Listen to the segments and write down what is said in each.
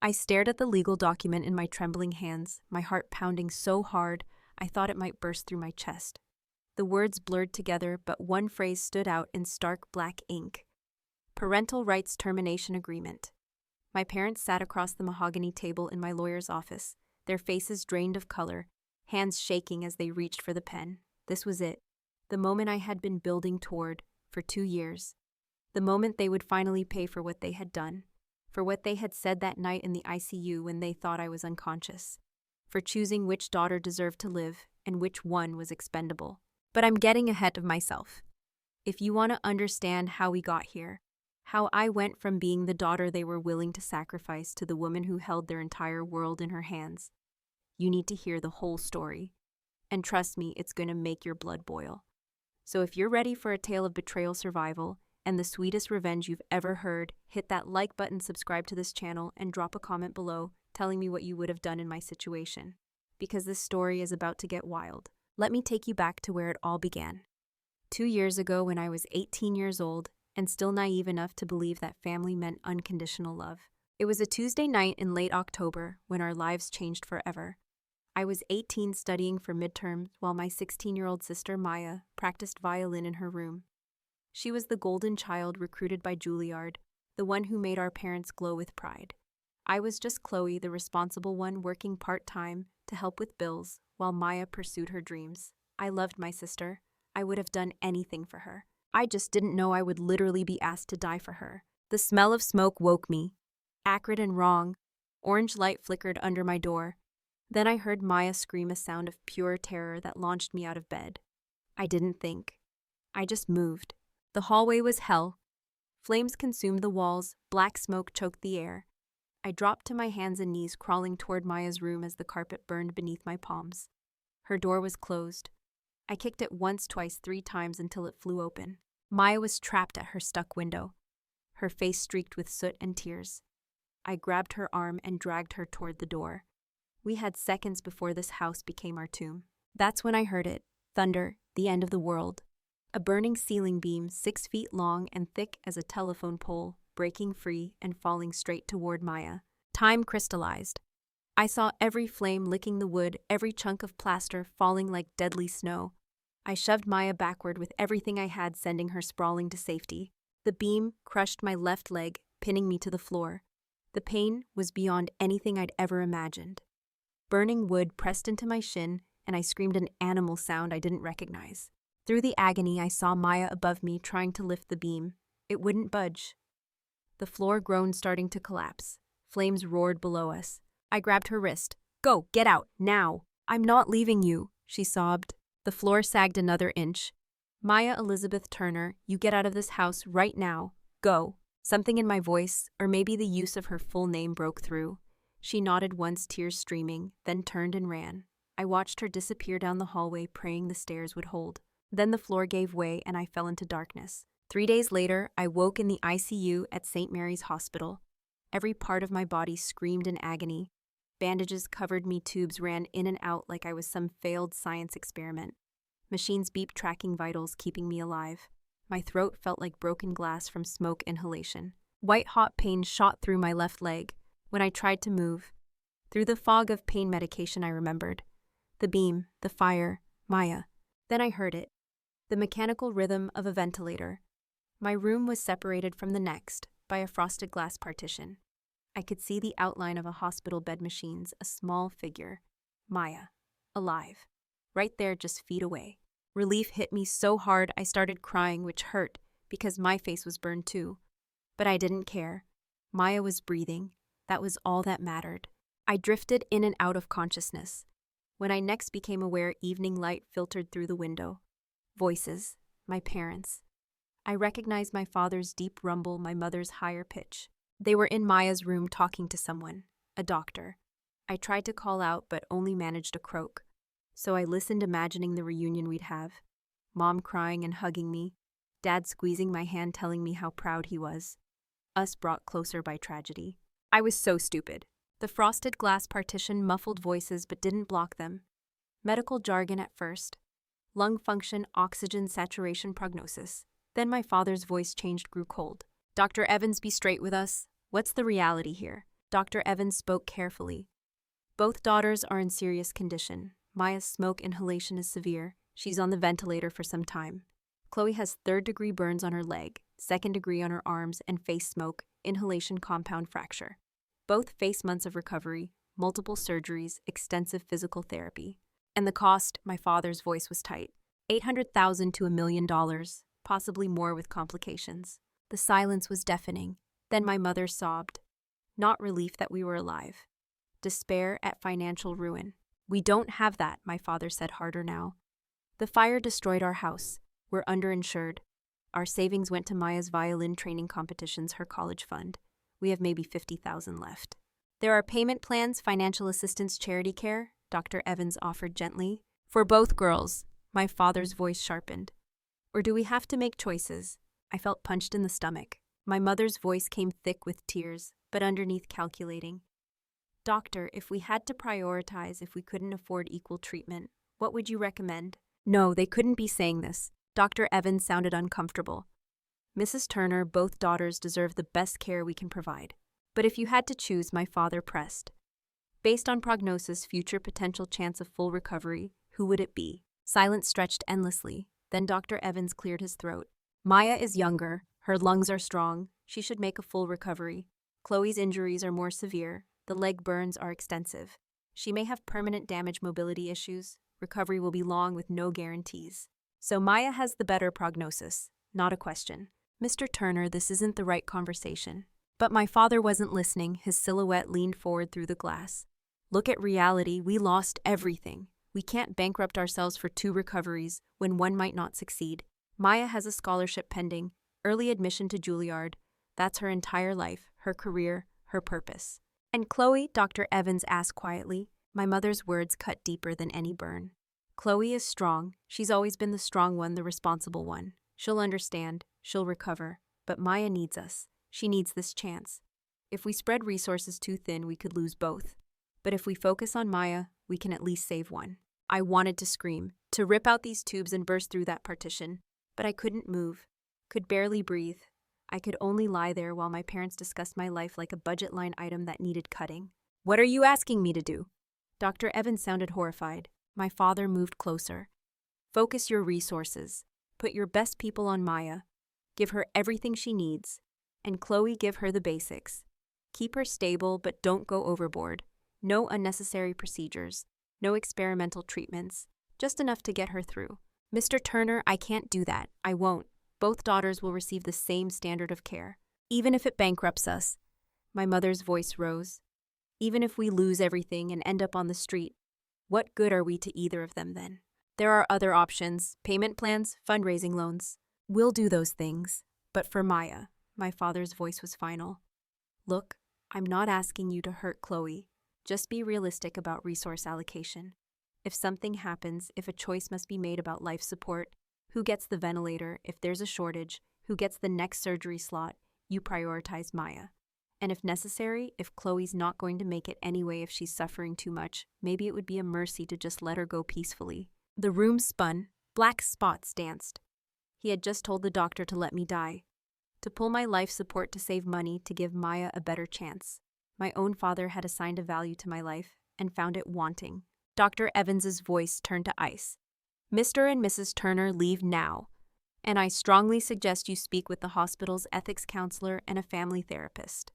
I stared at the legal document in my trembling hands, my heart pounding so hard I thought it might burst through my chest. The words blurred together, but one phrase stood out in stark black ink. Parental Rights Termination Agreement. My parents sat across the mahogany table in my lawyer's office, their faces drained of color, hands shaking as they reached for the pen. This was it. The moment I had been building toward for 2 years. The moment they would finally pay for what they had done. For what they had said that night in the ICU when they thought I was unconscious. For choosing which daughter deserved to live and which one was expendable. But I'm getting ahead of myself. If you want to understand how we got here, how I went from being the daughter they were willing to sacrifice to the woman who held their entire world in her hands, you need to hear the whole story. And trust me, it's going to make your blood boil. So if you're ready for a tale of betrayal, survival, and the sweetest revenge you've ever heard, hit that like button, subscribe to this channel, and drop a comment below telling me what you would have done in my situation. Because this story is about to get wild. Let me take you back to where it all began. 2 years ago, when I was 18 years old and still naive enough to believe that family meant unconditional love. It was a Tuesday night in late October when our lives changed forever. I was 18 studying for midterms while my 16-year-old sister Maya practiced violin in her room. She was the golden child recruited by Juilliard, the one who made our parents glow with pride. I was just Chloe, the responsible one working part-time to help with bills while Maya pursued her dreams. I loved my sister. I would have done anything for her. I just didn't know I would literally be asked to die for her. The smell of smoke woke me. Acrid and wrong. Orange light flickered under my door. Then I heard Maya scream a sound of pure terror that launched me out of bed. I didn't think. I just moved. The hallway was hell. Flames consumed the walls, black smoke choked the air. I dropped to my hands and knees, crawling toward Maya's room as the carpet burned beneath my palms. Her door was closed. I kicked it once, twice, 3 times until it flew open. Maya was trapped at her stuck window, her face streaked with soot and tears. I grabbed her arm and dragged her toward the door. We had seconds before this house became our tomb. That's when I heard it. Thunder, the end of the world. A burning ceiling beam 6 feet long and thick as a telephone pole, breaking free and falling straight toward Maya. Time crystallized. I saw every flame licking the wood, every chunk of plaster falling like deadly snow. I shoved Maya backward with everything I had, sending her sprawling to safety. The beam crushed my left leg, pinning me to the floor. The pain was beyond anything I'd ever imagined. Burning wood pressed into my shin, and I screamed an animal sound I didn't recognize. Through the agony, I saw Maya above me trying to lift the beam. It wouldn't budge. The floor groaned, starting to collapse. Flames roared below us. I grabbed her wrist. "Go, get out, now! I'm not leaving you," she sobbed. The floor sagged another inch. "Maya Elizabeth Turner, you get out of this house right now. Go." Something in my voice, or maybe the use of her full name, broke through. She nodded once, tears streaming, then turned and ran. I watched her disappear down the hallway, praying the stairs would hold. Then the floor gave way and I fell into darkness. 3 days later, I woke in the ICU at St. Mary's Hospital. Every part of my body screamed in agony. Bandages covered me, tubes ran in and out like I was some failed science experiment. Machines beeped, tracking vitals, keeping me alive. My throat felt like broken glass from smoke inhalation. White-hot pain shot through my left leg when I tried to move. Through the fog of pain medication, I remembered. The beam, the fire, Maya. Then I heard it. The mechanical rhythm of a ventilator. My room was separated from the next by a frosted glass partition. I could see the outline of a hospital bed, machines, a small figure. Maya. Alive. Right there, just feet away. Relief hit me so hard I started crying, which hurt because my face was burned too. But I didn't care. Maya was breathing. That was all that mattered. I drifted in and out of consciousness. When I next became aware, evening light filtered through the window. Voices. My parents. I recognized my father's deep rumble, my mother's higher pitch. They were in Maya's room talking to someone, a doctor. I tried to call out but only managed a croak. So I listened, imagining the reunion we'd have. Mom crying and hugging me. Dad squeezing my hand, telling me how proud he was. Us brought closer by tragedy. I was so stupid. The frosted glass partition muffled voices but didn't block them. Medical jargon at first. Lung function, oxygen saturation, prognosis. Then my father's voice changed, grew cold. "Dr. Evans, be straight with us. What's the reality here? Dr. Evans spoke carefully. Both daughters are in serious condition. Maya's smoke inhalation is severe. She's on the ventilator for some time. Chloe has third-degree burns on her leg, second-degree on her arms, and face smoke, inhalation compound fracture. Both face months of recovery, multiple surgeries, extensive physical therapy. And the cost, my father's voice was tight. $800,000 to $1 million, possibly more with complications. The silence was deafening. Then my mother sobbed. Not relief that we were alive. Despair at financial ruin. We don't have that, my father said harder now. The fire destroyed our house. We're underinsured. Our savings went to Maya's violin training competitions, her college fund. We have maybe $50,000 left. There are payment plans, financial assistance, charity care, Dr. Evans offered gently. For both girls, my father's voice sharpened. Or do we have to make choices? I felt punched in the stomach. My mother's voice came thick with tears, but underneath calculating. Doctor, if we had to prioritize, if we couldn't afford equal treatment, what would you recommend? No, they couldn't be saying this. Dr. Evans sounded uncomfortable. Mrs. Turner, both daughters deserve the best care we can provide. But if you had to choose, my father pressed. Based on prognosis, future potential chance of full recovery, who would it be? Silence stretched endlessly. Then Dr. Evans cleared his throat. Maya is younger. Her lungs are strong. She should make a full recovery. Chloe's injuries are more severe. The leg burns are extensive. She may have permanent damage mobility issues. Recovery will be long with no guarantees. So Maya has the better prognosis. Not a question. Mr. Turner, this isn't the right conversation. But my father wasn't listening. His silhouette leaned forward through the glass. Look at reality. We lost everything. We can't bankrupt ourselves for 2 recoveries when one might not succeed. Maya has a scholarship pending, early admission to Juilliard. That's her entire life, her career, her purpose. And Chloe, Dr. Evans asked quietly. My mother's words cut deeper than any burn. Chloe is strong. She's always been the strong one, the responsible one. She'll understand. She'll recover. But Maya needs us. She needs this chance. If we spread resources too thin, we could lose both. But if we focus on Maya, we can at least save one. I wanted to scream, to rip out these tubes and burst through that partition. But I couldn't move, could barely breathe. I could only lie there while my parents discussed my life like a budget line item that needed cutting. What are you asking me to do? Dr. Evans sounded horrified. My father moved closer. Focus your resources. Put your best people on Maya. Give her everything she needs. And Chloe, give her the basics. Keep her stable, but don't go overboard. No unnecessary procedures. No experimental treatments. Just enough to get her through. Mr. Turner, I can't do that. I won't. Both daughters will receive the same standard of care. Even if it bankrupts us. My mother's voice rose. Even if we lose everything and end up on the street, what good are we to either of them then? There are other options, payment plans, fundraising loans. We'll do those things. But for Maya, my father's voice was final. Look, I'm not asking you to hurt Chloe. Just be realistic about resource allocation. If something happens, if a choice must be made about life support, who gets the ventilator, if there's a shortage, who gets the next surgery slot, you prioritize Maya. And if necessary, if Chloe's not going to make it anyway, if she's suffering too much, maybe it would be a mercy to just let her go peacefully. The room spun. Black spots danced. He had just told the doctor to let me die. To pull my life support to save money to give Maya a better chance. My own father had assigned a value to my life and found it wanting. Dr. Evans's voice turned to ice. Mr. and Mrs. Turner, leave now. And I strongly suggest you speak with the hospital's ethics counselor and a family therapist.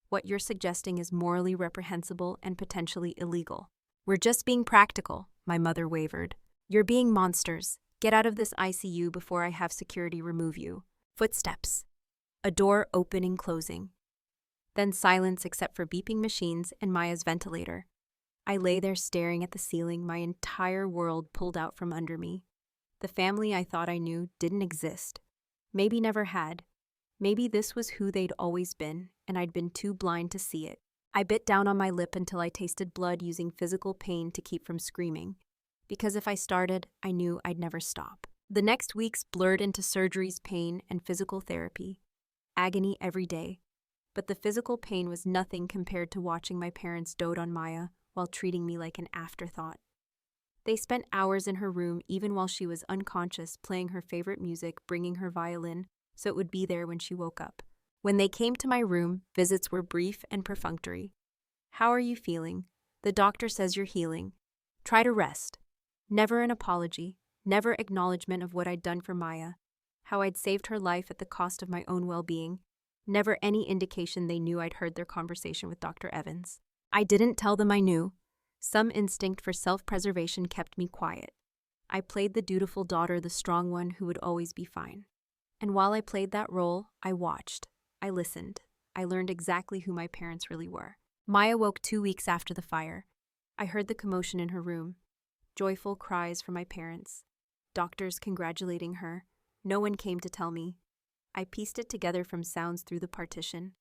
What you're suggesting is morally reprehensible and potentially illegal. We're just being practical, my mother wavered. You're being monsters. Get out of this ICU before I have security remove you. Footsteps. A door opening, closing. Then silence except for beeping machines and Maya's ventilator. I lay there staring at the ceiling, my entire world pulled out from under me. The family I thought I knew didn't exist. Maybe never had. Maybe this was who they'd always been, and I'd been too blind to see it. I bit down on my lip until I tasted blood, using physical pain to keep from screaming. Because if I started, I knew I'd never stop. The next weeks blurred into surgeries, pain, and physical therapy. Agony every day. But the physical pain was nothing compared to watching my parents dote on Maya while treating me like an afterthought. They spent hours in her room even while she was unconscious, playing her favorite music, bringing her violin, so it would be there when she woke up. When they came to my room, visits were brief and perfunctory. How are you feeling? The doctor says you're healing. Try to rest. Never an apology, never acknowledgement of what I'd done for Maya, how I'd saved her life at the cost of my own well-being, never any indication they knew I'd heard their conversation with Dr. Evans. I didn't tell them I knew. Some instinct for self-preservation kept me quiet. I played the dutiful daughter, the strong one who would always be fine. And while I played that role, I watched. I listened. I learned exactly who my parents really were. Maya woke 2 weeks after the fire. I heard the commotion in her room. Joyful cries from my parents. Doctors congratulating her. No one came to tell me. I pieced it together from sounds through the partition.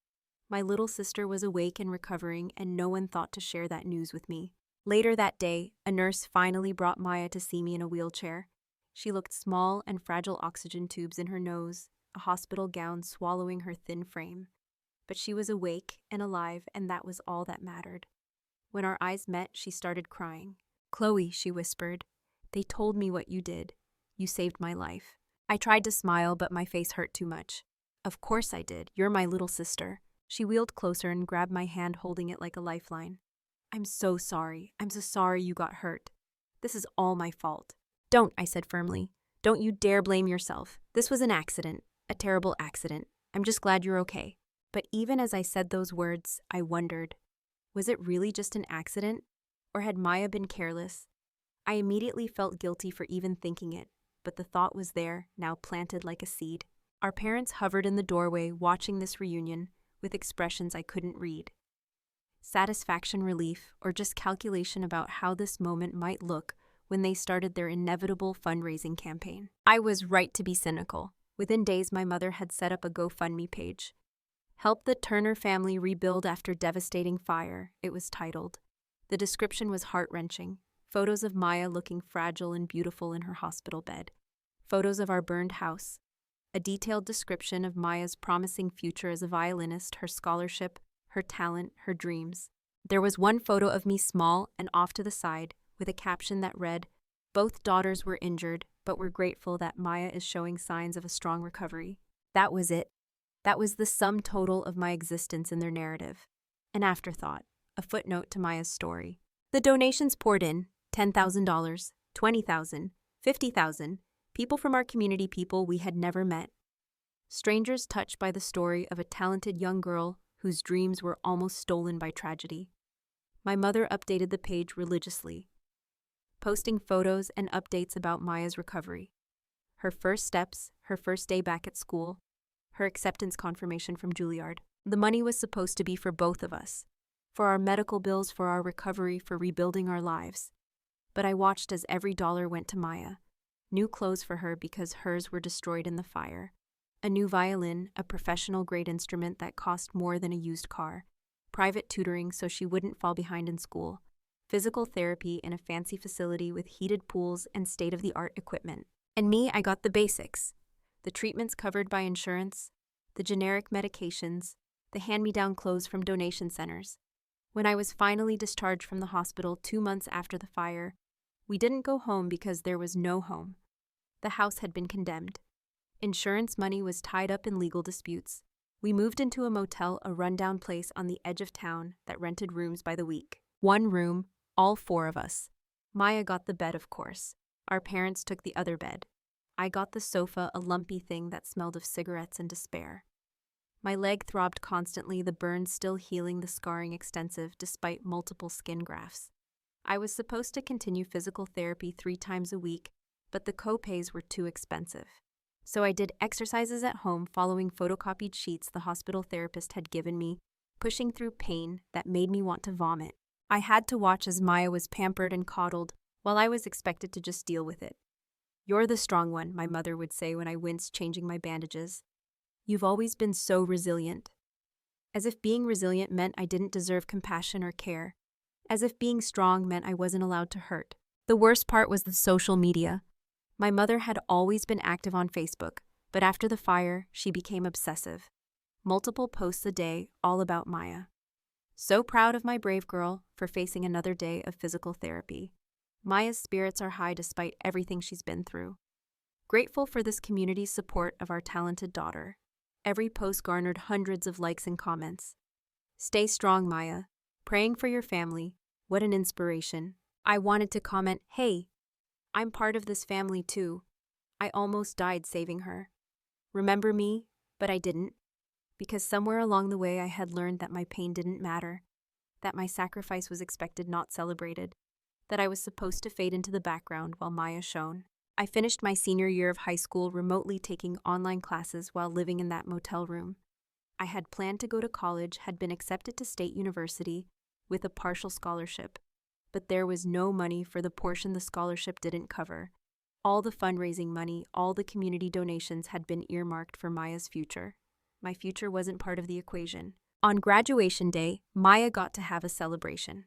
My little sister was awake and recovering, and no one thought to share that news with me. Later that day, a nurse finally brought Maya to see me in a wheelchair. She looked small and fragile, oxygen tubes in her nose, a hospital gown swallowing her thin frame. But she was awake and alive, and that was all that mattered. When our eyes met, she started crying. "Chloe," she whispered, "they told me what you did. You saved my life." I tried to smile, but my face hurt too much. "Of course I did. You're my little sister." She wheeled closer and grabbed my hand, holding it like a lifeline. "I'm so sorry. I'm so sorry you got hurt. This is all my fault." "Don't," I said firmly. "Don't you dare blame yourself. This was an accident, a terrible accident. I'm just glad you're okay." But even as I said those words, I wondered, was it really just an accident? Or had Maya been careless? I immediately felt guilty for even thinking it, but the thought was there, now planted like a seed. Our parents hovered in the doorway, watching this reunion, with expressions I couldn't read. Satisfaction, relief, or just calculation about how this moment might look when they started their inevitable fundraising campaign. I was right to be cynical. Within days, my mother had set up a GoFundMe page. "Help the Turner family rebuild after devastating fire," it was titled. The description was heart-wrenching. Photos of Maya looking fragile and beautiful in her hospital bed. Photos of our burned house. A detailed description of Maya's promising future as a violinist, her scholarship, her talent, her dreams. There was one photo of me small and off to the side, with a caption that read, "Both daughters were injured, but we're grateful that Maya is showing signs of a strong recovery." That was it. That was the sum total of my existence in their narrative. An afterthought, a footnote to Maya's story. The donations poured in, $10,000, $20,000, $50,000, people from our community, people we had never met. Strangers touched by the story of a talented young girl whose dreams were almost stolen by tragedy. My mother updated the page religiously, posting photos and updates about Maya's recovery. Her first steps, her first day back at school, her acceptance confirmation from Juilliard. The money was supposed to be for both of us, for our medical bills, for our recovery, for rebuilding our lives. But I watched as every dollar went to Maya. New clothes for her because hers were destroyed in the fire. A new violin, a professional-grade instrument that cost more than a used car. Private tutoring so she wouldn't fall behind in school. Physical therapy in a fancy facility with heated pools and state-of-the-art equipment. And me, I got the basics. The treatments covered by insurance, the generic medications, the hand-me-down clothes from donation centers. When I was finally discharged from the hospital 2 months after the fire, we didn't go home because there was no home. The house had been condemned. Insurance money was tied up in legal disputes. We moved into a motel, a rundown place on the edge of town that rented rooms by the week. 1 room, all 4 of us. Maya got the bed, of course. Our parents took the other bed. I got the sofa, a lumpy thing that smelled of cigarettes and despair. My leg throbbed constantly, the burns still healing, the scarring extensive despite multiple skin grafts. I was supposed to continue physical therapy 3 times a week, but the co-pays were too expensive. So I did exercises at home following photocopied sheets the hospital therapist had given me, pushing through pain that made me want to vomit. I had to watch as Maya was pampered and coddled, while I was expected to just deal with it. "You're the strong one," my mother would say when I winced changing my bandages. "You've always been so resilient." As if being resilient meant I didn't deserve compassion or care. As if being strong meant I wasn't allowed to hurt. The worst part was the social media. My mother had always been active on Facebook, but after the fire, she became obsessive. Multiple posts a day, all about Maya. So proud of my brave girl for facing another day of physical therapy. Maya's spirits are high despite everything she's been through. Grateful for this community's support of our talented daughter. Every post garnered hundreds of likes and comments. "Stay strong, Maya. Praying for your family. What an inspiration. I wanted to comment, hey, I'm part of this family too. I almost died saving her. Remember me? But I didn't. Because somewhere along the way I had learned that my pain didn't matter, that my sacrifice was expected, not celebrated, that I was supposed to fade into the background while Maya shone. I finished my senior year of high school remotely taking online classes while living in that motel room. I had planned to go to college, had been accepted to State University with a partial scholarship, but there was no money for the portion the scholarship didn't cover. All the fundraising money, all the community donations had been earmarked for Maya's future. My future wasn't part of the equation. On graduation day, Maya got to have a celebration.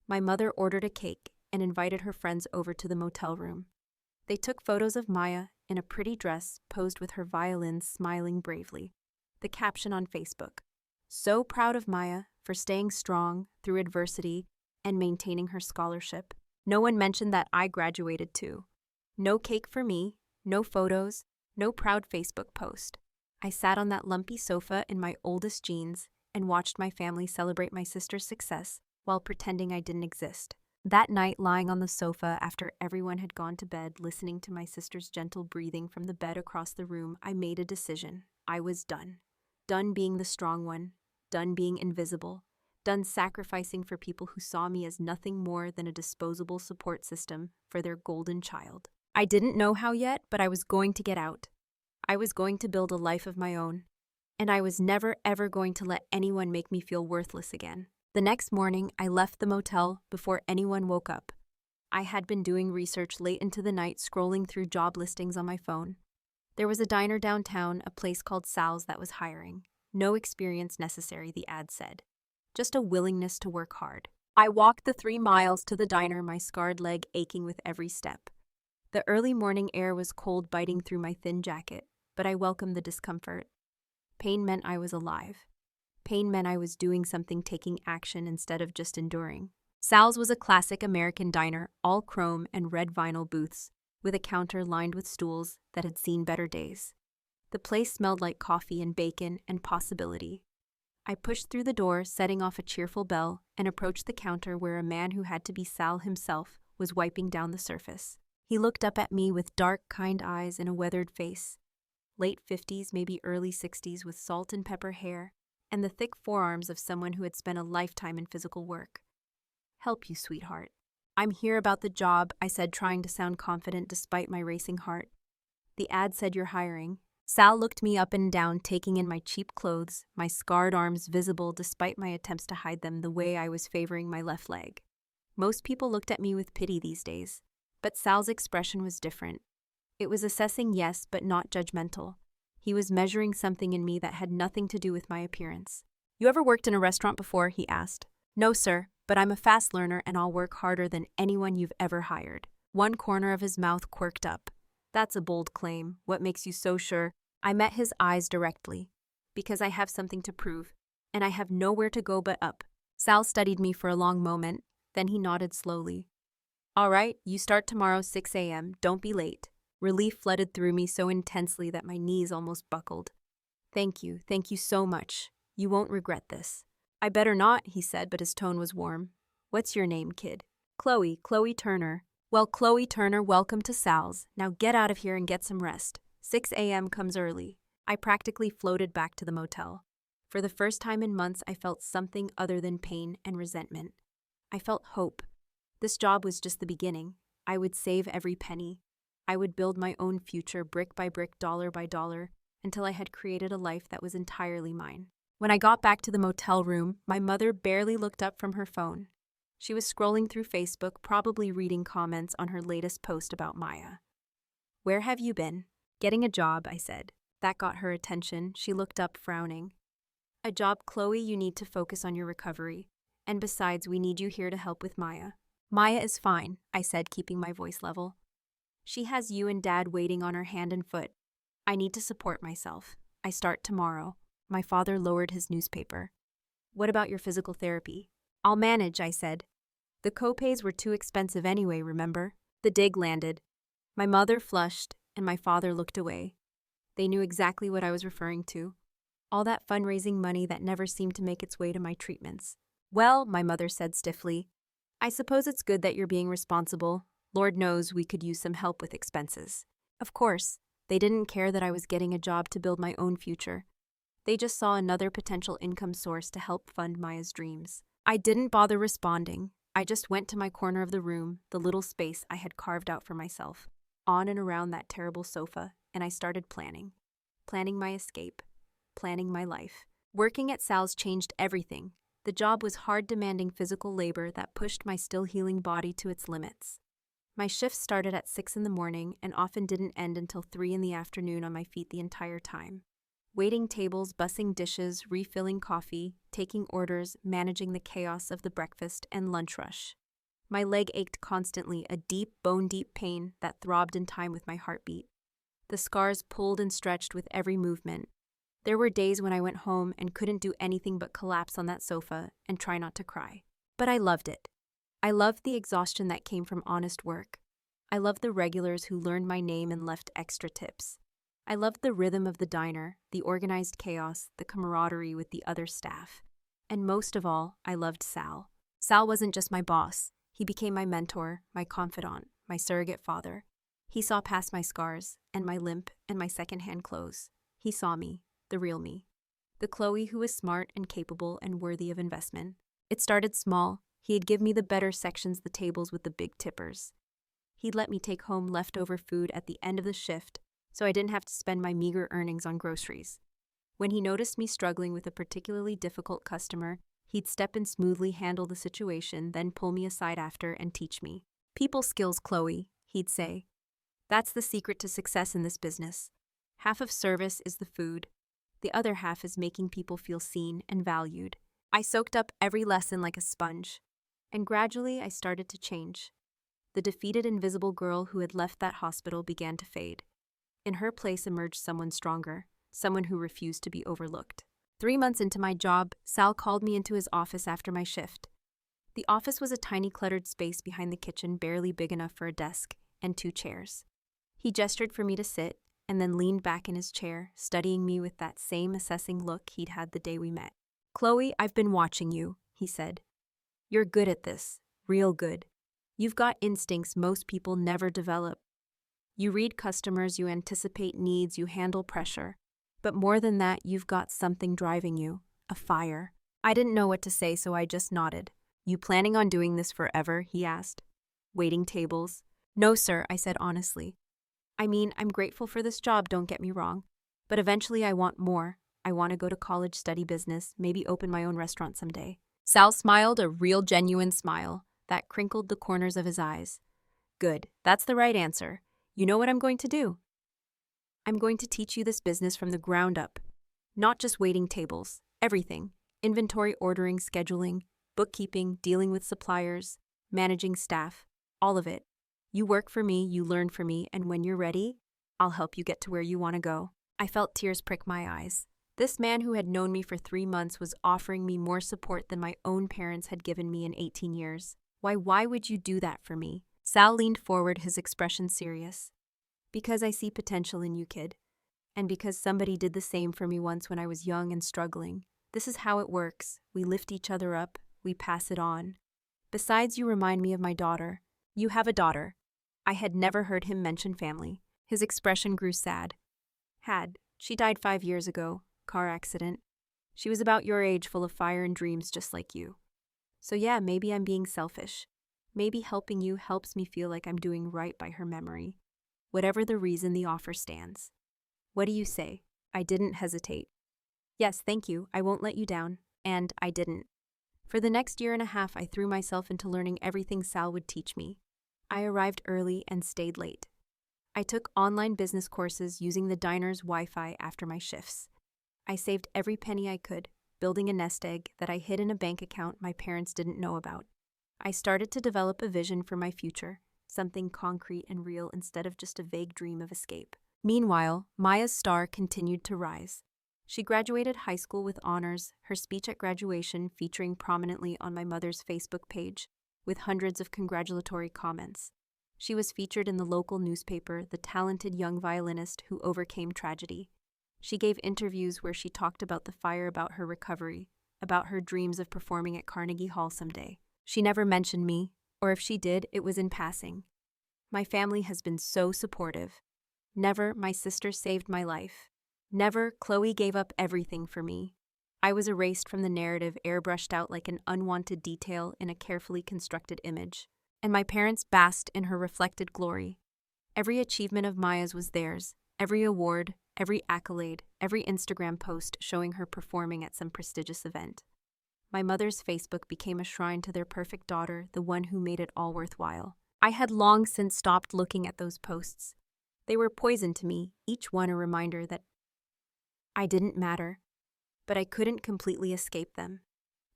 My mother ordered a cake and invited her friends over to the motel room. They took photos of Maya in a pretty dress, posed with her violin, smiling bravely. The caption on Facebook: "So proud of Maya for staying strong through adversity and maintaining her scholarship." No one mentioned that I graduated too. No cake for me, no photos, no proud Facebook post. I sat on that lumpy sofa in my oldest jeans and watched my family celebrate my sister's success while pretending I didn't exist. That night, lying on the sofa after everyone had gone to bed, listening to my sister's gentle breathing from the bed across the room, I made a decision. I was done. Done being the strong one, done being invisible, done sacrificing for people who saw me as nothing more than a disposable support system for their golden child. I didn't know how yet, but I was going to get out. I was going to build a life of my own, and I was never ever going to let anyone make me feel worthless again. The next morning, I left the motel before anyone woke up. I had been doing research late into the night, scrolling through job listings on my phone. There was a diner downtown, a place called Sal's, that was hiring. No experience necessary, the ad said. Just a willingness to work hard. I walked the 3 miles to the diner, my scarred leg aching with every step. The early morning air was cold, biting through my thin jacket, but I welcomed the discomfort. Pain meant I was alive. Pain meant I was doing something, taking action instead of just enduring. Sal's was a classic American diner, all chrome and red vinyl booths, with a counter lined with stools that had seen better days. The place smelled like coffee and bacon and possibility. I pushed through the door, setting off a cheerful bell, and approached the counter where a man who had to be Sal himself was wiping down the surface. He looked up at me with dark, kind eyes and a weathered face. Late 50s, maybe early 60s, with salt and pepper hair, and the thick forearms of someone who had spent a lifetime in physical work. "Help you, sweetheart." "I'm here about the job," I said, trying to sound confident despite my racing heart. "The ad said you're hiring." Sal looked me up and down, taking in my cheap clothes, my scarred arms visible despite my attempts to hide them, the way I was favoring my left leg. Most people looked at me with pity these days, but Sal's expression was different. It was assessing, yes, but not judgmental. He was measuring something in me that had nothing to do with my appearance. "You ever worked in a restaurant before?" he asked. "No, sir, but I'm a fast learner and I'll work harder than anyone you've ever hired." One corner of his mouth quirked up. "That's a bold claim. What makes you so sure?" I met his eyes directly. "Because I have something to prove, and I have nowhere to go but up." Sal studied me for a long moment, then he nodded slowly. "All right, you start tomorrow 6 a.m. Don't be late." Relief flooded through me so intensely that my knees almost buckled. Thank you so much. You won't regret this." "I better not," he said, but his tone was warm. "What's your name, kid?" Chloe Turner." "Well, Chloe Turner, welcome to Sal's. Now get out of here and get some rest. 6 a.m. comes early." I practically floated back to the motel. For the first time in months, I felt something other than pain and resentment. I felt hope. This job was just the beginning. I would save every penny. I would build my own future, brick by brick, dollar by dollar, until I had created a life that was entirely mine. When I got back to the motel room, my mother barely looked up from her phone. She was scrolling through Facebook, probably reading comments on her latest post about Maya. "Where have you been?" "Getting a job," I said. That got her attention. She looked up, frowning. "A job, Chloe? You need to focus on your recovery. And besides, we need you here to help with Maya." "Maya is fine," I said, keeping my voice level. "She has you and Dad waiting on her hand and foot. I need to support myself. I start tomorrow." My father lowered his newspaper. "What about your physical therapy?" "I'll manage," I said. The co-pays were too expensive anyway, remember? The dig landed. My mother flushed, and my father looked away. They knew exactly what I was referring to. All that fundraising money that never seemed to make its way to my treatments. Well, my mother said stiffly, I suppose it's good that you're being responsible. Lord knows we could use some help with expenses. Of course, they didn't care that I was getting a job to build my own future. They just saw another potential income source to help fund Maya's dreams. I didn't bother responding. I just went to my corner of the room, the little space I had carved out for myself, on and around that terrible sofa, and I started planning. Planning my escape. Planning my life. Working at Sal's changed everything. The job was hard, demanding physical labor that pushed my still healing body to its limits. My shifts started at 6 in the morning and often didn't end until 3 in the afternoon on my feet the entire time. Waiting tables, bussing dishes, refilling coffee, taking orders, managing the chaos of the breakfast and lunch rush. My leg ached constantly, a deep, bone-deep pain that throbbed in time with my heartbeat. The scars pulled and stretched with every movement. There were days when I went home and couldn't do anything but collapse on that sofa and try not to cry. But I loved it. I loved the exhaustion that came from honest work. I loved the regulars who learned my name and left extra tips. I loved the rhythm of the diner, the organized chaos, the camaraderie with the other staff. And most of all, I loved Sal. Sal wasn't just my boss. He became my mentor, my confidant, my surrogate father. He saw past my scars and my limp and my secondhand clothes. He saw me. The real me. The Chloe who was smart and capable and worthy of investment. It started small. He'd give me the better sections, the tables with the big tippers. He'd let me take home leftover food at the end of the shift, so I didn't have to spend my meager earnings on groceries. When he noticed me struggling with a particularly difficult customer, he'd step in, smoothly handle the situation, then pull me aside after and teach me. People skills, Chloe, he'd say. That's the secret to success in this business. Half of service is the food. The other half is making people feel seen and valued. I soaked up every lesson like a sponge. And gradually I started to change. The defeated invisible girl who had left that hospital began to fade. In her place emerged someone stronger, someone who refused to be overlooked. 3 months into my job, Sal called me into his office after my shift. The office was a tiny cluttered space behind the kitchen, barely big enough for a desk and 2 chairs. He gestured for me to sit, and then leaned back in his chair, studying me with that same assessing look he'd had the day we met. Chloe, I've been watching you, he said. You're good at this, real good. You've got instincts most people never develop. You read customers, you anticipate needs, you handle pressure. But more than that, you've got something driving you, a fire. I didn't know what to say, so I just nodded. You planning on doing this forever? He asked. Waiting tables? No, sir, I said honestly. I mean, I'm grateful for this job, don't get me wrong. But eventually I want more. I want to go to college, study business, maybe open my own restaurant someday. Sal smiled, a real genuine smile that crinkled the corners of his eyes. Good, that's the right answer. You know what I'm going to do? I'm going to teach you this business from the ground up. Not just waiting tables, everything. Inventory ordering, scheduling, bookkeeping, dealing with suppliers, managing staff, all of it. You work for me, you learn for me, and when you're ready, I'll help you get to where you want to go. I felt tears prick my eyes. This man who had known me for 3 months was offering me more support than my own parents had given me in 18 years. Why would you do that for me? Sal leaned forward, his expression serious. Because I see potential in you, kid. And because somebody did the same for me once when I was young and struggling. This is how it works. We lift each other up. We pass it on. Besides, you remind me of my daughter. You have a daughter. I had never heard him mention family. His expression grew sad. She died 5 years ago. Car accident. She was about your age, full of fire and dreams just like you. So yeah, maybe I'm being selfish. Maybe helping you helps me feel like I'm doing right by her memory. Whatever the reason, the offer stands. What do you say? I didn't hesitate. Yes, thank you. I won't let you down. And I didn't. For the next 1.5 years, I threw myself into learning everything Sal would teach me. I arrived early and stayed late. I took online business courses using the diner's Wi-Fi after my shifts. I saved every penny I could, building a nest egg that I hid in a bank account my parents didn't know about. I started to develop a vision for my future, something concrete and real instead of just a vague dream of escape. Meanwhile, Maya's star continued to rise. She graduated high school with honors, her speech at graduation featuring prominently on my mother's Facebook page, with hundreds of congratulatory comments. She was featured in the local newspaper, the talented young violinist who overcame tragedy. She gave interviews where she talked about the fire, about her recovery, about her dreams of performing at Carnegie Hall someday. She never mentioned me, or if she did, it was in passing. My family has been so supportive. Never my sister saved my life. Never Chloe gave up everything for me. I was erased from the narrative, airbrushed out like an unwanted detail in a carefully constructed image. And my parents basked in her reflected glory. Every achievement of Maya's was theirs, every award, every accolade, every Instagram post showing her performing at some prestigious event. My mother's Facebook became a shrine to their perfect daughter, the one who made it all worthwhile. I had long since stopped looking at those posts. They were poison to me, each one a reminder that I didn't matter, but I couldn't completely escape them.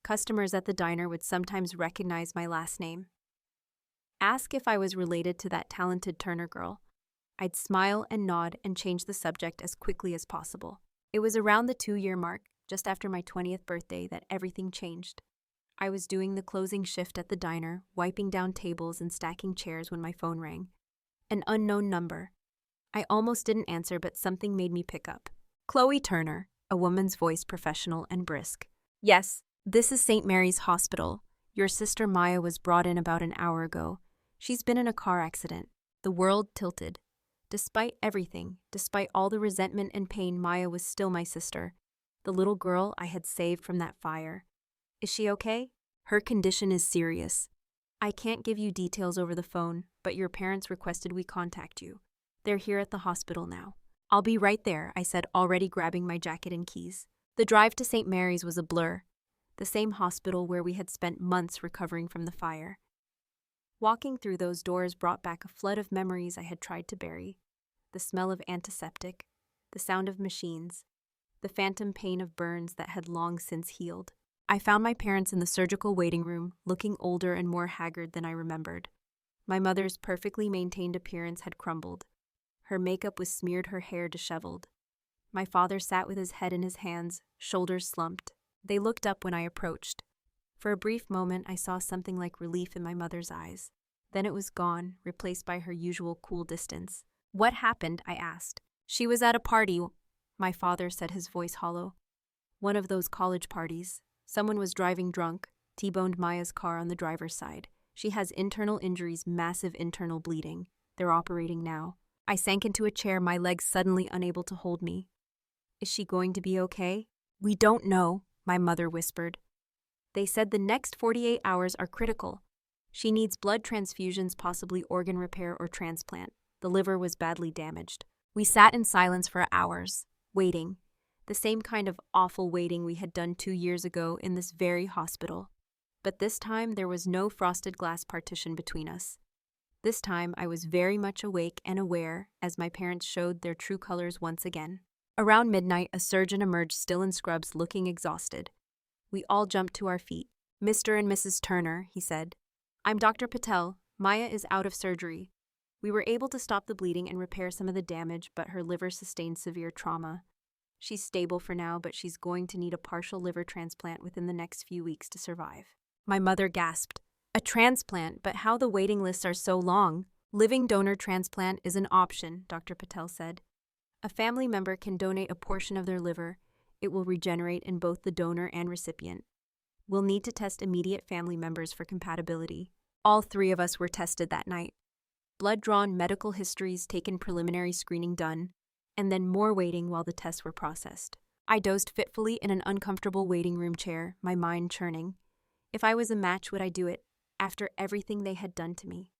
Customers at the diner would sometimes recognize my last name. Ask if I was related to that talented Turner girl. I'd smile and nod and change the subject as quickly as possible. It was around the 2-year mark, just after my 20th birthday, that everything changed. I was doing the closing shift at the diner, wiping down tables and stacking chairs when my phone rang. An unknown number. I almost didn't answer, but something made me pick up. Chloe Turner, a woman's voice professional and brisk. Yes, this is St. Mary's Hospital. Your sister Maya was brought in about an hour ago. She's been in a car accident. The world tilted. Despite everything, despite all the resentment and pain, Maya was still my sister, the little girl I had saved from that fire. Is she okay? Her condition is serious. I can't give you details over the phone, but your parents requested we contact you. They're here at the hospital now. I'll be right there, I said, already grabbing my jacket and keys. The drive to St. Mary's was a blur, the same hospital where we had spent months recovering from the fire. Walking through those doors brought back a flood of memories I had tried to bury. The smell of antiseptic, the sound of machines, the phantom pain of burns that had long since healed. I found my parents in the surgical waiting room, looking older and more haggard than I remembered. My mother's perfectly maintained appearance had crumbled. Her makeup was smeared, her hair disheveled. My father sat with his head in his hands, shoulders slumped. They looked up when I approached. For a brief moment, I saw something like relief in my mother's eyes. Then it was gone, replaced by her usual cool distance. What happened? I asked. She was at a party, my father said, his voice hollow. One of those college parties. Someone was driving drunk, T-boned Maya's car on the driver's side. She has internal injuries, massive internal bleeding. They're operating now. I sank into a chair, my legs suddenly unable to hold me. Is she going to be okay? We don't know, my mother whispered. They said the next 48 hours are critical. She needs blood transfusions, possibly organ repair or transplant. The liver was badly damaged. We sat in silence for hours, waiting. The same kind of awful waiting we had done 2 years ago in this very hospital. But this time there was no frosted glass partition between us. This time I was very much awake and aware as my parents showed their true colors once again. Around midnight, a surgeon emerged, still in scrubs, looking exhausted. We all jumped to our feet. Mr. and Mrs. Turner, he said. I'm Dr. Patel. Maya is out of surgery. We were able to stop the bleeding and repair some of the damage, but her liver sustained severe trauma. She's stable for now, but she's going to need a partial liver transplant within the next few weeks to survive. My mother gasped. A transplant, but how the waiting lists are so long. Living donor transplant is an option, Dr. Patel said. A family member can donate a portion of their liver. It will regenerate in both the donor and recipient. We'll need to test immediate family members for compatibility. All 3 of us were tested that night. Blood drawn, medical histories taken, preliminary screening done, and then more waiting while the tests were processed. I dozed fitfully in an uncomfortable waiting room chair, my mind churning. If I was a match, would I do it? After everything they had done to me?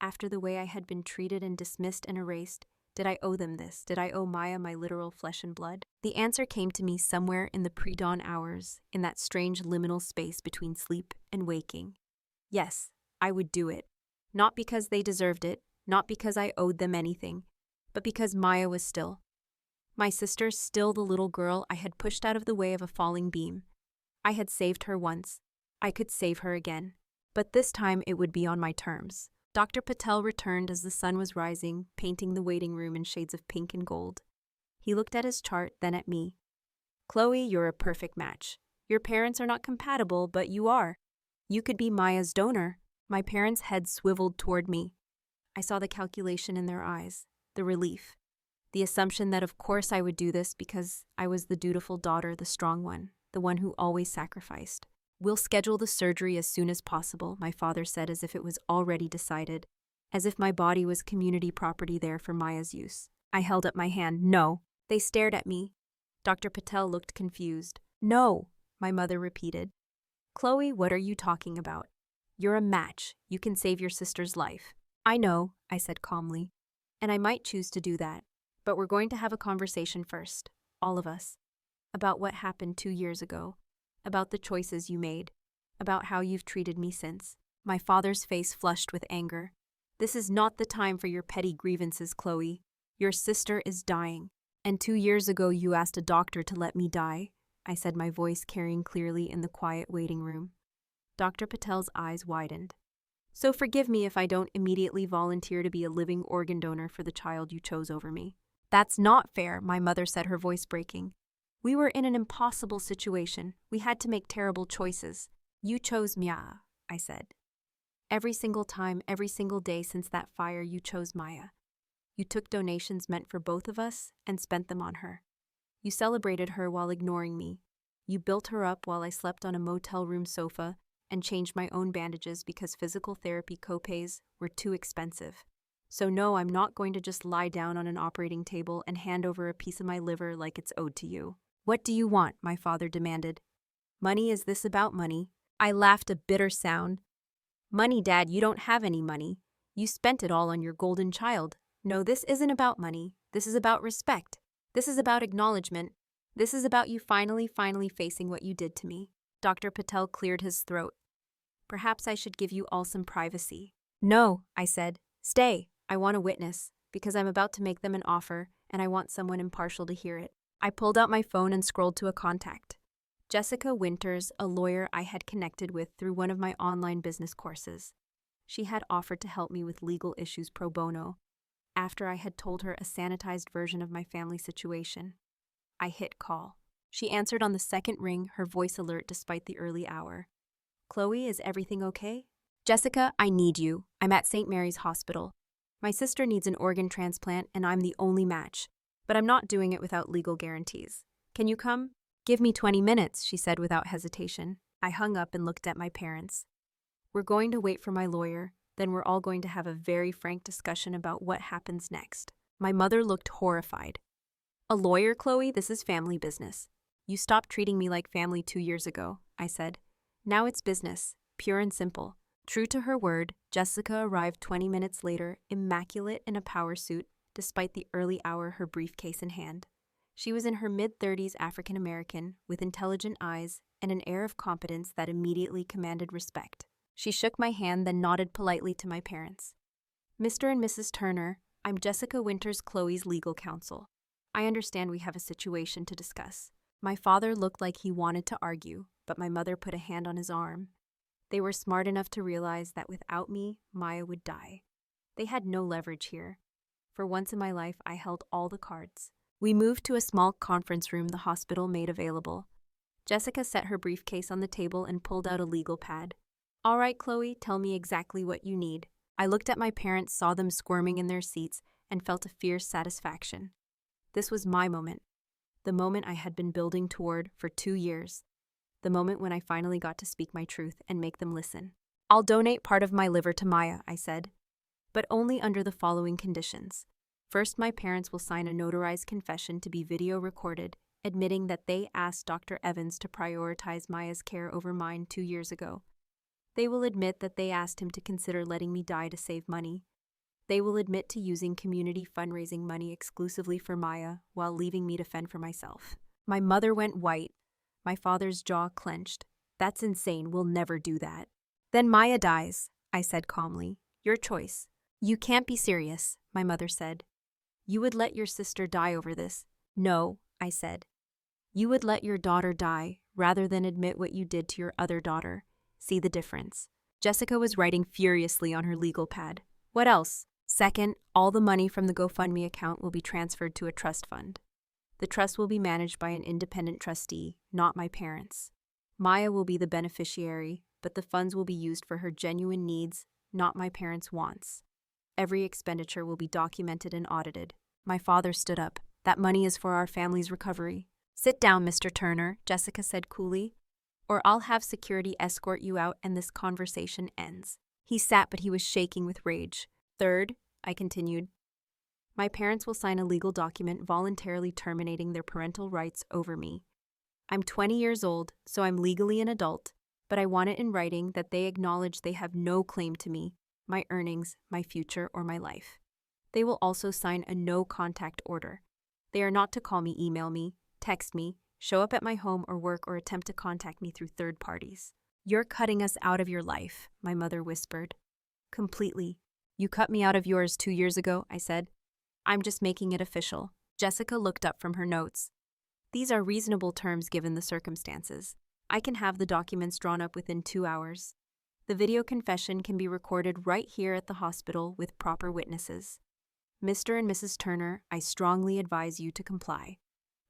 After the way I had been treated and dismissed and erased? Did I owe them this? Did I owe Maya my literal flesh and blood? The answer came to me somewhere in the pre-dawn hours, in that strange liminal space between sleep and waking. Yes, I would do it. Not because they deserved it, not because I owed them anything, but because Maya was still. My sister, still the little girl I had pushed out of the way of a falling beam. I had saved her once. I could save her again. But this time it would be on my terms. Dr. Patel returned as the sun was rising, painting the waiting room in shades of pink and gold. He looked at his chart, then at me. Chloe, you're a perfect match. Your parents are not compatible, but you are. You could be Maya's donor. My parents' heads swiveled toward me. I saw the calculation in their eyes, the relief, the assumption that of course I would do this because I was the dutiful daughter, the strong one, the one who always sacrificed. We'll schedule the surgery as soon as possible, my father said as if it was already decided, as if my body was community property there for Maya's use. I held up my hand. No. They stared at me. Dr. Patel looked confused. No, my mother repeated. Chloe, what are you talking about? You're a match. You can save your sister's life. I know, I said calmly. And I might choose to do that. But we're going to have a conversation first, all of us, about what happened 2 years ago, about the choices you made, about how you've treated me since. My father's face flushed with anger. This is not the time for your petty grievances, Chloe. Your sister is dying. And 2 years ago you asked a doctor to let me die, I said, my voice carrying clearly in the quiet waiting room. Dr. Patel's eyes widened. So forgive me if I don't immediately volunteer to be a living organ donor for the child you chose over me. That's not fair, my mother said, her voice breaking. We were in an impossible situation. We had to make terrible choices. You chose Maya, I said. Every single time, every single day since that fire, you chose Maya. You took donations meant for both of us and spent them on her. You celebrated her while ignoring me. You built her up while I slept on a motel room sofa and changed my own bandages because physical therapy copays were too expensive. So no, I'm not going to just lie down on an operating table and hand over a piece of my liver like it's owed to you. What do you want? My father demanded. Money? Is this about money? I laughed a bitter sound. Money, Dad, you don't have any money. You spent it all on your golden child. No, this isn't about money. This is about respect. This is about acknowledgement. This is about you finally facing what you did to me. Dr. Patel cleared his throat. Perhaps I should give you all some privacy. No, I said. Stay. I want a witness, because I'm about to make them an offer, and I want someone impartial to hear it. I pulled out my phone and scrolled to a contact. Jessica Winters, a lawyer I had connected with through one of my online business courses. She had offered to help me with legal issues pro bono, after I had told her a sanitized version of my family situation. I hit call. She answered on the second ring, her voice alert despite the early hour. Chloe, is everything okay? Jessica, I need you. I'm at St. Mary's Hospital. My sister needs an organ transplant and I'm the only match, but I'm not doing it without legal guarantees. Can you come? Give me 20 minutes, she said without hesitation. I hung up and looked at my parents. We're going to wait for my lawyer, then we're all going to have a very frank discussion about what happens next. My mother looked horrified. A lawyer, Chloe? This is family business. You stopped treating me like family 2 years ago, I said. Now it's business, pure and simple. True to her word, Jessica arrived 20 minutes later, immaculate in a power suit, despite the early hour, her briefcase in hand. She was in her mid-30s, African-American, with intelligent eyes and an air of competence that immediately commanded respect. She shook my hand, then nodded politely to my parents. Mr. and Mrs. Turner, I'm Jessica Winters, Chloe's legal counsel. I understand we have a situation to discuss. My father looked like he wanted to argue, but my mother put a hand on his arm. They were smart enough to realize that without me, Maya would die. They had no leverage here. For once in my life, I held all the cards. We moved to a small conference room the hospital made available. Jessica set her briefcase on the table and pulled out a legal pad. All right, Chloe, tell me exactly what you need. I looked at my parents, saw them squirming in their seats, and felt a fierce satisfaction. This was my moment. The moment I had been building toward for 2 years. The moment when I finally got to speak my truth and make them listen. I'll donate part of my liver to Maya, I said, but only under the following conditions. First, my parents will sign a notarized confession to be video recorded, admitting that they asked Dr. Evans to prioritize Maya's care over mine 2 years ago. They will admit that they asked him to consider letting me die to save money. They will admit to using community fundraising money exclusively for Maya while leaving me to fend for myself. My mother went white. My father's jaw clenched. That's insane. We'll never do that. Then Maya dies, I said calmly. Your choice. You can't be serious, my mother said. You would let your sister die over this. No, I said. You would let your daughter die rather than admit what you did to your other daughter. See the difference. Jessica was writing furiously on her legal pad. What else? Second, all the money from the GoFundMe account will be transferred to a trust fund. The trust will be managed by an independent trustee, not my parents. Maya will be the beneficiary, but the funds will be used for her genuine needs, not my parents' wants. Every expenditure will be documented and audited. My father stood up. That money is for our family's recovery. "Sit down, Mr. Turner," Jessica said coolly, "or I'll have security escort you out and this conversation ends." He sat, but he was shaking with rage. "Third," I continued, "my parents will sign a legal document voluntarily terminating their parental rights over me. I'm 20 years old, so I'm legally an adult, but I want it in writing that they acknowledge they have no claim to me, my earnings, my future, or my life. They will also sign a no-contact order. They are not to call me, email me, text me, show up at my home or work, or attempt to contact me through third parties." "You're cutting us out of your life," my mother whispered. "Completely. You cut me out of yours 2 years ago," I said. "I'm just making it official." Jessica looked up from her notes. "These are reasonable terms given the circumstances. I can have the documents drawn up within 2 hours. The video confession can be recorded right here at the hospital with proper witnesses. Mr. and Mrs. Turner, I strongly advise you to comply.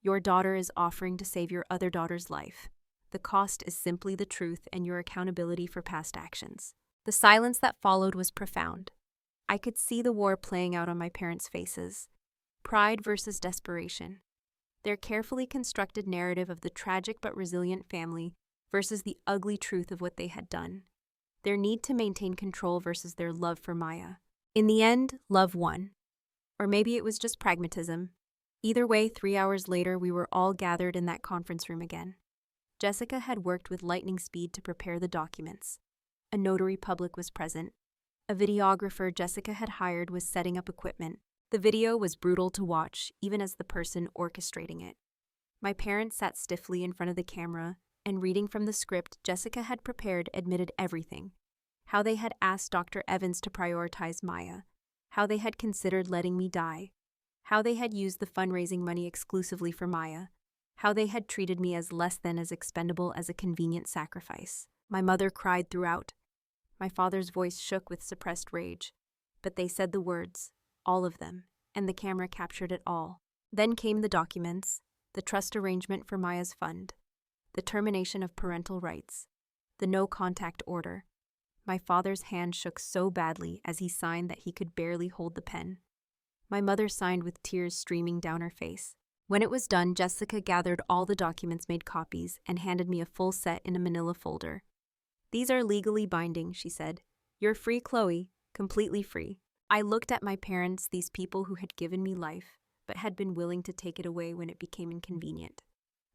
Your daughter is offering to save your other daughter's life. The cost is simply the truth and your accountability for past actions." The silence that followed was profound. I could see the war playing out on my parents' faces. Pride versus desperation. Their carefully constructed narrative of the tragic but resilient family versus the ugly truth of what they had done. Their need to maintain control versus their love for Maya. In the end, love won. Or maybe it was just pragmatism. Either way, 3 hours later, we were all gathered in that conference room again. Jessica had worked with lightning speed to prepare the documents. A notary public was present. A videographer Jessica had hired was setting up equipment. The video was brutal to watch, even as the person orchestrating it. My parents sat stiffly in front of the camera, and reading from the script Jessica had prepared admitted everything. How they had asked Dr. Evans to prioritize Maya. How they had considered letting me die. How they had used the fundraising money exclusively for Maya. How they had treated me as less than as expendable as a convenient sacrifice. My mother cried throughout. My father's voice shook with suppressed rage. But they said the words, all of them, and the camera captured it all. Then came the documents, the trust arrangement for Maya's fund, the termination of parental rights, the no-contact order. My father's hand shook so badly as he signed that he could barely hold the pen. My mother signed with tears streaming down her face. When it was done, Jessica gathered all the documents, made copies, and handed me a full set in a manila folder. "These are legally binding," she said. "You're free, Chloe, completely free." I looked at my parents, these people who had given me life, but had been willing to take it away when it became inconvenient.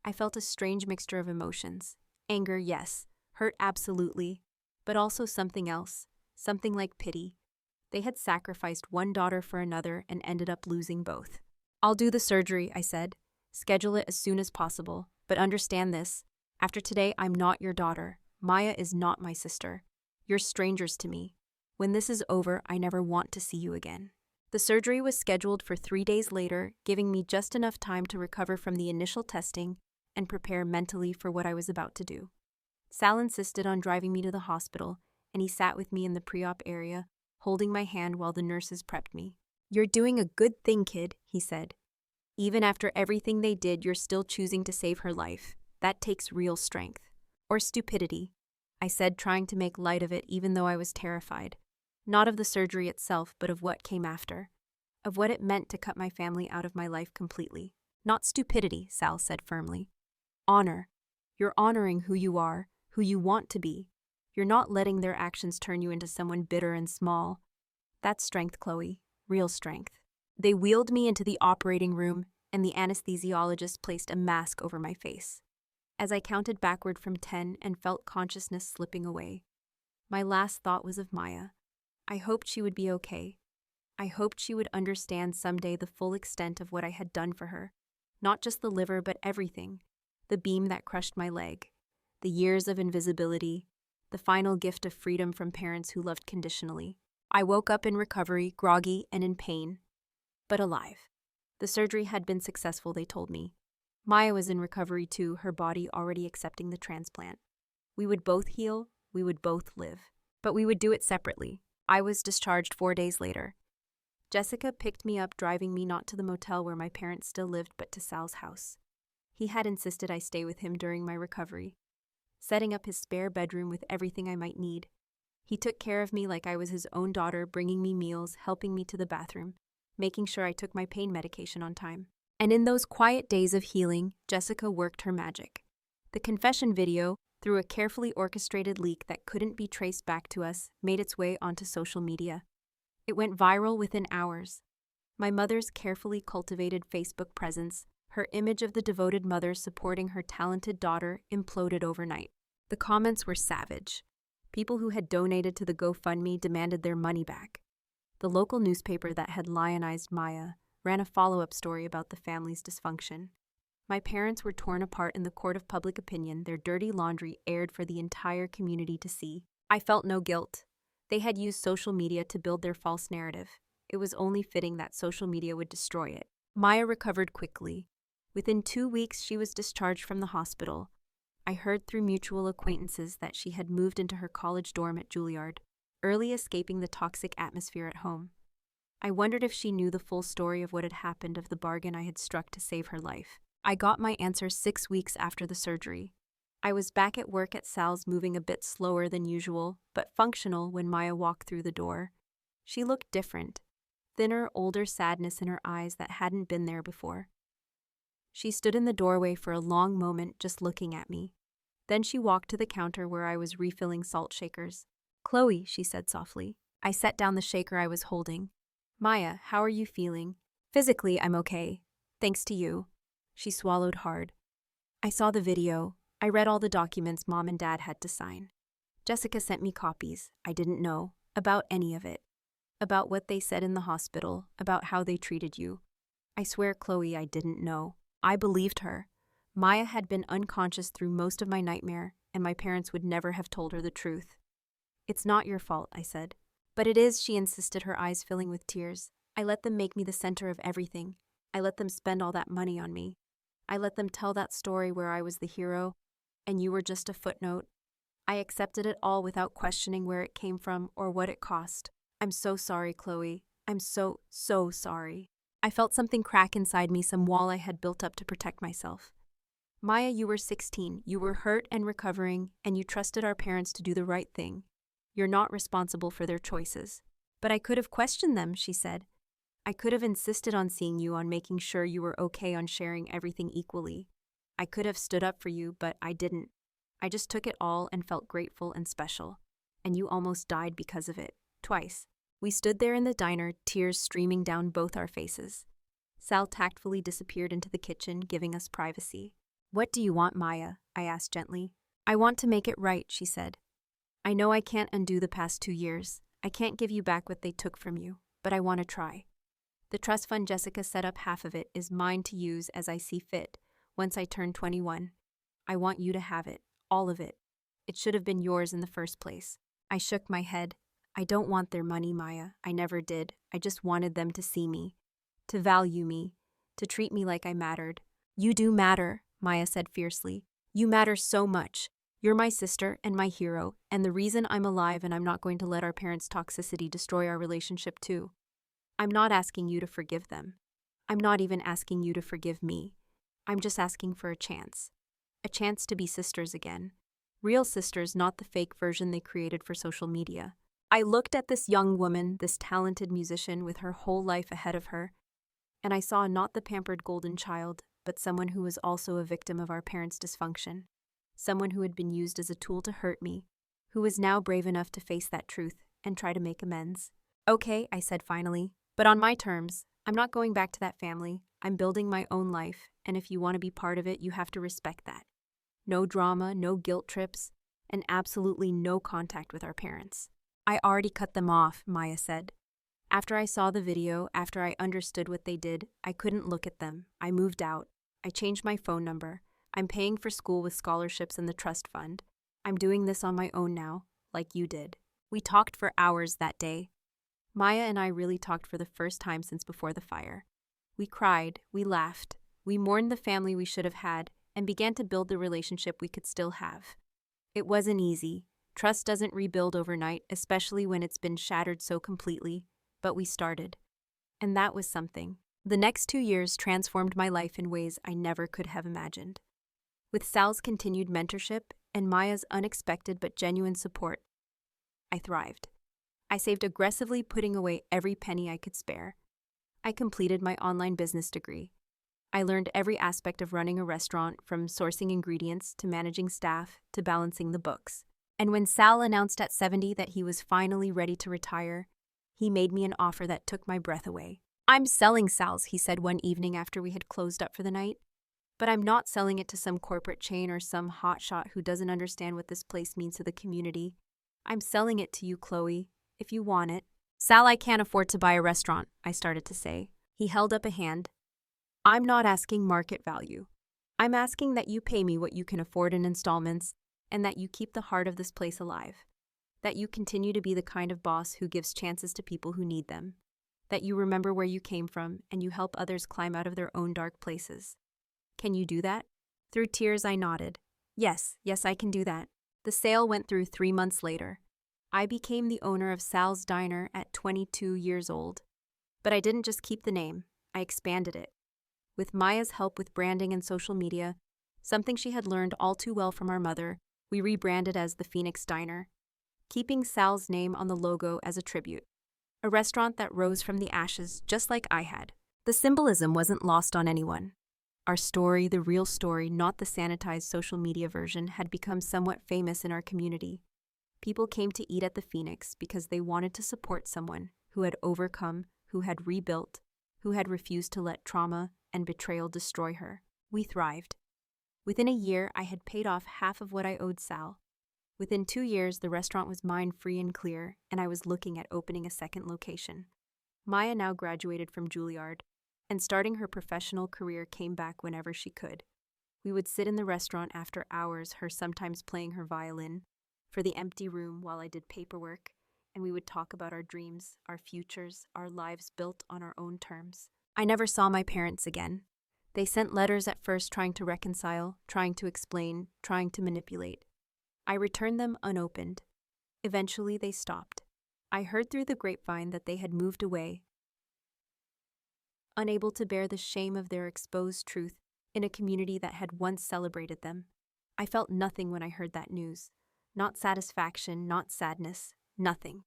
I felt a strange mixture of emotions. Anger, yes. Hurt, absolutely. But also something else. Something like pity. They had sacrificed one daughter for another and ended up losing both. "I'll do the surgery," I said. "Schedule it as soon as possible. But understand this. After today, I'm not your daughter. Maya is not my sister. You're strangers to me. When this is over, I never want to see you again." The surgery was scheduled for 3 days later, giving me just enough time to recover from the initial testing and prepare mentally for what I was about to do. Sal insisted on driving me to the hospital, and he sat with me in the pre-op area, holding my hand while the nurses prepped me. "You're doing a good thing, kid," he said. "Even after everything they did, you're still choosing to save her life. That takes real strength. Or stupidity," I said, trying to make light of it even though I was terrified. Not of the surgery itself, but of what came after. Of what it meant to cut my family out of my life completely. "Not stupidity," Sal said firmly. "Honor. You're honoring who you are, who you want to be. You're not letting their actions turn you into someone bitter and small. That's strength, Chloe. Real strength." They wheeled me into the operating room, and the anesthesiologist placed a mask over my face. As I counted backward from 10 and felt consciousness slipping away, my last thought was of Maya. I hoped she would be okay. I hoped she would understand someday the full extent of what I had done for her. Not just the liver, but everything. The beam that crushed my leg. The years of invisibility. The final gift of freedom from parents who loved conditionally. I woke up in recovery, groggy and in pain, but alive. The surgery had been successful, they told me. Maya was in recovery too, her body already accepting the transplant. We would both heal, we would both live. But we would do it separately. I was discharged 4 days later. Jessica picked me up, driving me not to the motel where my parents still lived, but to Sal's house. He had insisted I stay with him during my recovery, setting up his spare bedroom with everything I might need. He took care of me like I was his own daughter, bringing me meals, helping me to the bathroom, making sure I took my pain medication on time. And in those quiet days of healing, Jessica worked her magic. The confession video, through a carefully orchestrated leak that couldn't be traced back to us, made its way onto social media. It went viral within hours. My mother's carefully cultivated Facebook presence, her image of the devoted mother supporting her talented daughter, imploded overnight. The comments were savage. People who had donated to the GoFundMe demanded their money back. The local newspaper that had lionized Maya ran a follow-up story about the family's dysfunction. My parents were torn apart in the court of public opinion, their dirty laundry aired for the entire community to see. I felt no guilt. They had used social media to build their false narrative. It was only fitting that social media would destroy it. Maya recovered quickly. Within 2 weeks, she was discharged from the hospital. I heard through mutual acquaintances that she had moved into her college dorm at Juilliard, early escaping the toxic atmosphere at home. I wondered if she knew the full story of what had happened, of the bargain I had struck to save her life. I got my answer 6 weeks after the surgery. I was back at work at Sal's, moving a bit slower than usual, but functional when Maya walked through the door. She looked different, thinner, older sadness in her eyes that hadn't been there before. She stood in the doorway for a long moment, just looking at me. Then she walked to the counter where I was refilling salt shakers. "Chloe," she said softly. I set down the shaker I was holding. "Maya, how are you feeling?" "Physically, I'm okay. Thanks to you." She swallowed hard. "I saw the video. I read all the documents Mom and Dad had to sign. Jessica sent me copies. I didn't know about any of it. About what they said in the hospital, about how they treated you. I swear, Chloe, I didn't know. I believed her. Maya had been unconscious through most of my nightmare, and my parents would never have told her the truth." "It's not your fault," I said. "But it is," she insisted, her eyes filling with tears. "I let them make me the center of everything. I let them spend all that money on me. I let them tell that story where I was the hero, and you were just a footnote. I accepted it all without questioning where it came from or what it cost. I'm so sorry, Chloe. I'm so sorry." I felt something crack inside me, some wall I had built up to protect myself. "Maya, you were 16. You were hurt and recovering, and you trusted our parents to do the right thing. You're not responsible for their choices." "But I could have questioned them," she said. "I could have insisted on seeing you, on making sure you were okay, on sharing everything equally. I could have stood up for you, but I didn't. I just took it all and felt grateful and special. And you almost died because of it. Twice." We stood there in the diner, tears streaming down both our faces. Sal tactfully disappeared into the kitchen, giving us privacy. "What do you want, Maya?" I asked gently. "I want to make it right," she said. "I know I can't undo the past 2 years. I can't give you back what they took from you, but I want to try. The trust fund Jessica set up, half of it is mine to use as I see fit once I turn 21. I want you to have it, all of it. It should have been yours in the first place." I shook my head. "I don't want their money, Maya. I never did. I just wanted them to see me, to value me, to treat me like I mattered." "You do matter," Maya said fiercely. "You matter so much. You're my sister and my hero, and the reason I'm alive, and I'm not going to let our parents' toxicity destroy our relationship too. I'm not asking you to forgive them. I'm not even asking you to forgive me. I'm just asking for a chance to be sisters again. Real sisters, not the fake version they created for social media." I looked at this young woman, this talented musician with her whole life ahead of her, and I saw not the pampered golden child, but someone who was also a victim of our parents' dysfunction. Someone who had been used as a tool to hurt me, who was now brave enough to face that truth and try to make amends. "Okay," I said finally, "but on my terms. I'm not going back to that family. I'm building my own life, and if you want to be part of it, you have to respect that. No drama, no guilt trips, and absolutely no contact with our parents." "I already cut them off," Maya said. "After I saw the video, after I understood what they did, I couldn't look at them. I moved out. I changed my phone number. I'm paying for school with scholarships in the trust fund. I'm doing this on my own now, like you did." We talked for hours that day. Maya and I really talked for the first time since before the fire. We cried, we laughed, we mourned the family we should have had, and began to build the relationship we could still have. It wasn't easy. Trust doesn't rebuild overnight, especially when it's been shattered so completely, but we started. And that was something. The next 2 years transformed my life in ways I never could have imagined. With Sal's continued mentorship and Maya's unexpected but genuine support, I thrived. I saved aggressively, putting away every penny I could spare. I completed my online business degree. I learned every aspect of running a restaurant, from sourcing ingredients to managing staff to balancing the books. And when Sal announced at 70 that he was finally ready to retire, he made me an offer that took my breath away. "I'm selling Sal's," he said one evening after we had closed up for the night. "But I'm not selling it to some corporate chain or some hotshot who doesn't understand what this place means to the community. I'm selling it to you, Chloe, if you want it." "Sal, I can't afford to buy a restaurant," I started to say. He held up a hand. "I'm not asking market value. I'm asking that you pay me what you can afford in installments and that you keep the heart of this place alive. That you continue to be the kind of boss who gives chances to people who need them. That you remember where you came from and you help others climb out of their own dark places. Can you do that?" Through tears, I nodded. Yes, I can do that." The sale went through 3 months later. I became the owner of Sal's Diner at 22 years old. But I didn't just keep the name, I expanded it. With Maya's help with branding and social media, something she had learned all too well from our mother, we rebranded as the Phoenix Diner, keeping Sal's name on the logo as a tribute. A restaurant that rose from the ashes just like I had. The symbolism wasn't lost on anyone. Our story, the real story, not the sanitized social media version, had become somewhat famous in our community. People came to eat at the Phoenix because they wanted to support someone who had overcome, who had rebuilt, who had refused to let trauma and betrayal destroy her. We thrived. Within a year, I had paid off half of what I owed Sal. Within 2 years, the restaurant was mine free and clear, and I was looking at opening a second location. Maya now graduated from Juilliard, and starting her professional career came back whenever she could. We would sit in the restaurant after hours, her sometimes playing her violin, for the empty room while I did paperwork, and we would talk about our dreams, our futures, our lives built on our own terms. I never saw my parents again. They sent letters at first trying to reconcile, trying to explain, trying to manipulate. I returned them unopened. Eventually they stopped. I heard through the grapevine that they had moved away, unable to bear the shame of their exposed truth in a community that had once celebrated them. I felt nothing when I heard that news. Not satisfaction, not sadness, nothing.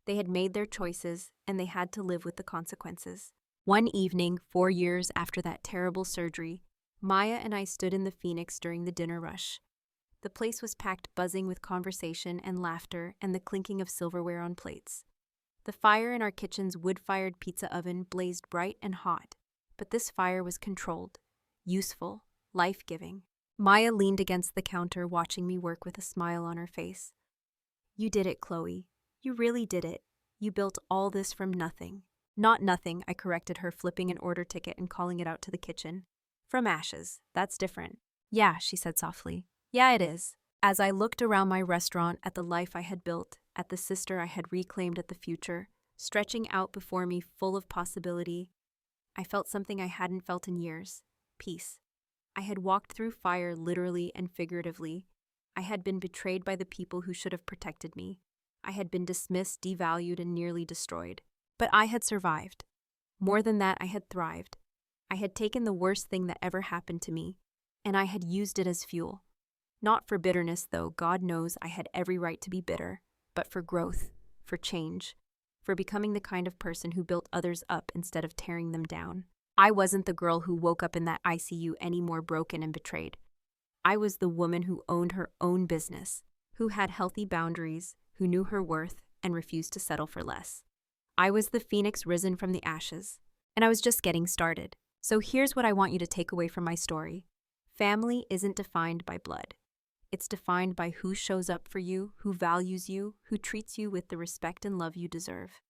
They had made their choices, and they had to live with the consequences. One evening, 4 years after that terrible surgery, Maya and I stood in the Phoenix during the dinner rush. The place was packed, buzzing with conversation and laughter and the clinking of silverware on plates. The fire in our kitchen's wood-fired pizza oven blazed bright and hot, but this fire was controlled, useful, life-giving. Maya leaned against the counter, watching me work with a smile on her face. "You did it, Chloe. You really did it. You built all this from nothing." "Not nothing," I corrected her, flipping an order ticket and calling it out to the kitchen. "From ashes. That's different." "Yeah," she said softly. "Yeah, it is." As I looked around my restaurant, at the life I had built, at the sister I had reclaimed, at the future, stretching out before me full of possibility, I felt something I hadn't felt in years. Peace. I had walked through fire literally and figuratively. I had been betrayed by the people who should have protected me. I had been dismissed, devalued, and nearly destroyed. But I had survived. More than that, I had thrived. I had taken the worst thing that ever happened to me, and I had used it as fuel. Not for bitterness, though. God knows I had every right to be bitter, but for growth, for change, for becoming the kind of person who built others up instead of tearing them down. I wasn't the girl who woke up in that ICU any more broken and betrayed. I was the woman who owned her own business, who had healthy boundaries, who knew her worth, and refused to settle for less. I was the phoenix risen from the ashes, and I was just getting started. So here's what I want you to take away from my story. Family isn't defined by blood. It's defined by who shows up for you, who values you, who treats you with the respect and love you deserve.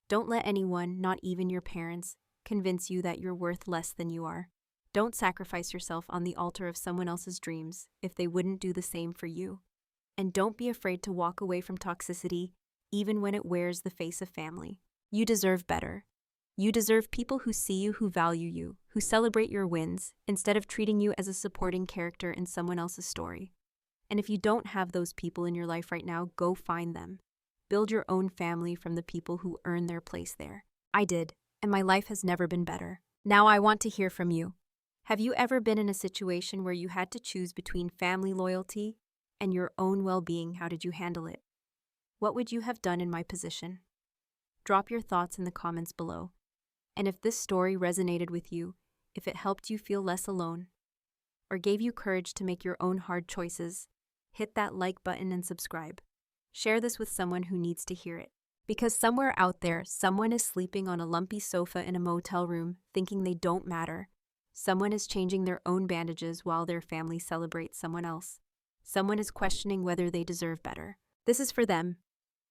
Don't let anyone, not even your parents, convince you that you're worth less than you are. Don't sacrifice yourself on the altar of someone else's dreams if they wouldn't do the same for you. And don't be afraid to walk away from toxicity, even when it wears the face of family. You deserve better. You deserve people who see you, who value you, who celebrate your wins, instead of treating you as a supporting character in someone else's story. And if you don't have those people in your life right now, go find them. Build your own family from the people who earn their place there. I did, and my life has never been better. Now I want to hear from you. Have you ever been in a situation where you had to choose between family loyalty and your own well-being? How did you handle it? What would you have done in my position? Drop your thoughts in the comments below. And if this story resonated with you, if it helped you feel less alone, or gave you courage to make your own hard choices, hit that like button and subscribe. Share this with someone who needs to hear it. Because somewhere out there, someone is sleeping on a lumpy sofa in a motel room, thinking they don't matter. Someone is changing their own bandages while their family celebrates someone else. Someone is questioning whether they deserve better. This is for them.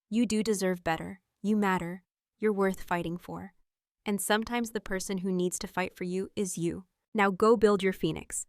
You do deserve better. You matter. You're worth fighting for. And sometimes the person who needs to fight for you is you. Now go build your phoenix.